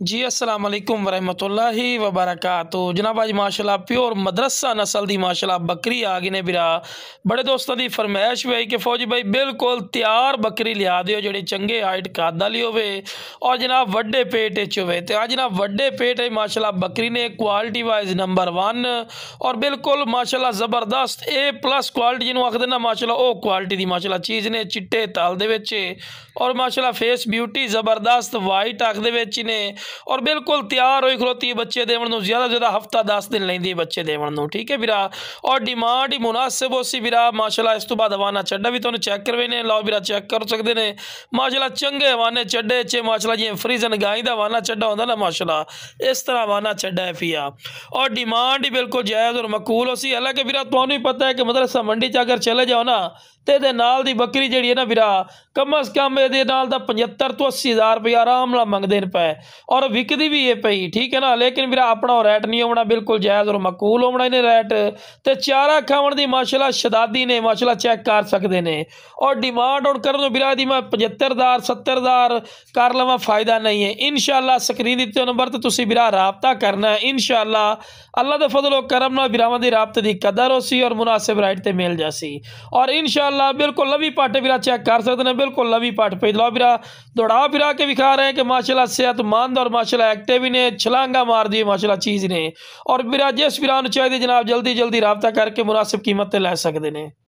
जी अस्सलाम वालेकुम वरहमतुल्लाहि वबरकातुहू जनाब अज माशाल्लाह प्योर मदरसा नस्ल की माशाल्लाह बकरी आ गई ने बिरा बड़े दोस्तों की फरमाइश भी आई कि फौजी भाई बिल्कुल तैयार बकरी लिया दियो जी चंगे हाइट कद वाली होवे और जनाब वड्डे पेट होवे तो आज जनाब वड्डे पेट है माशाल्लाह बकरी ने क्वालिटी वाइज नंबर 1 और बिल्कुल माशाल्लाह ज़बरदस्त A+ क्वालिटी जिन्हों आखते ना माशाल्लाह वो क्वालिटी की माशाल्लाह चीज़ ने चिट्टे तल दे विच और माशाल्लाह फेस ब्यूटी ज़बरदस्त वाइट अख दे विच ने और बिल्कुल तैयार हो खलोती है बच्चे देवन नूं ज़्यादा ज़्यादा हफ्ता 10 दिन लैंदी बच्चे देवन नूं ठीक है बिरा और डिमांड ही मुनासिब होसी बिरा माशाल्लाह। इस तो बाद हवाना चड्डा भी तुहानूं चेक करवाने लाओ बिरा चेक कर सकते हैं माशाल्लाह चंगे हवाने चड्डे च माशाल्लाह जिवें फ्रीजन गाय का हवाना चड्डा होंदा ना माशाल्लाह इस तरह हवाना चड्डा है पिया और डिमांड ही बिल्कुल जायज़ और मकबूल होसी। हालांकि बिरा तुहानूं ही पता है कि मदरसा मंडी च अगर चले जाओ ना तो ये नाल दी बकरी जी है ना बिरा कम अज़ कम ये 75 तो 80 हज़ार रुपया आराम नाल मंगते पे और विकदी भी है पई ठीक है ना। लेकिन बिरा अपना रैट नहीं होना बिल्कुल जायज़ और मकबूल होना इन्हें रैट तो चारा खावन की माशाल्लाह शदादी ने माशाल्लाह चेक कर सकते हैं और डिमांड और कर बिरा दी मैं 75,000 70,000 कर लवां फायदा नहीं है। इंशाअल्लाह स्क्रीन दिते नंबर तो तुसी बिरा राबता करना है इंशाअल्लाह अल्लाह दे फजल और करम नाल बिरावां दी राबते दी कदर होसी और मुनासिब राइट ते मिल जासी और इंशाअल्लाह बिल्कुल लवी पाटे बिरा चेक कर सकते हैं बिल्कुल लवी पाट पे लो बिरा दौड़ा फिरा के विखा रहे हैं कि माशाल्लाह सेहतमंद और माशाल्लाह एक्टिव ने छलांगा मार दी माशाल्लाह चीज़ ने और बिरा जिस बिरा चाहिए जनाब जल्दी जल्दी राबता करके मुनासिब कीमत लै सकते हैं।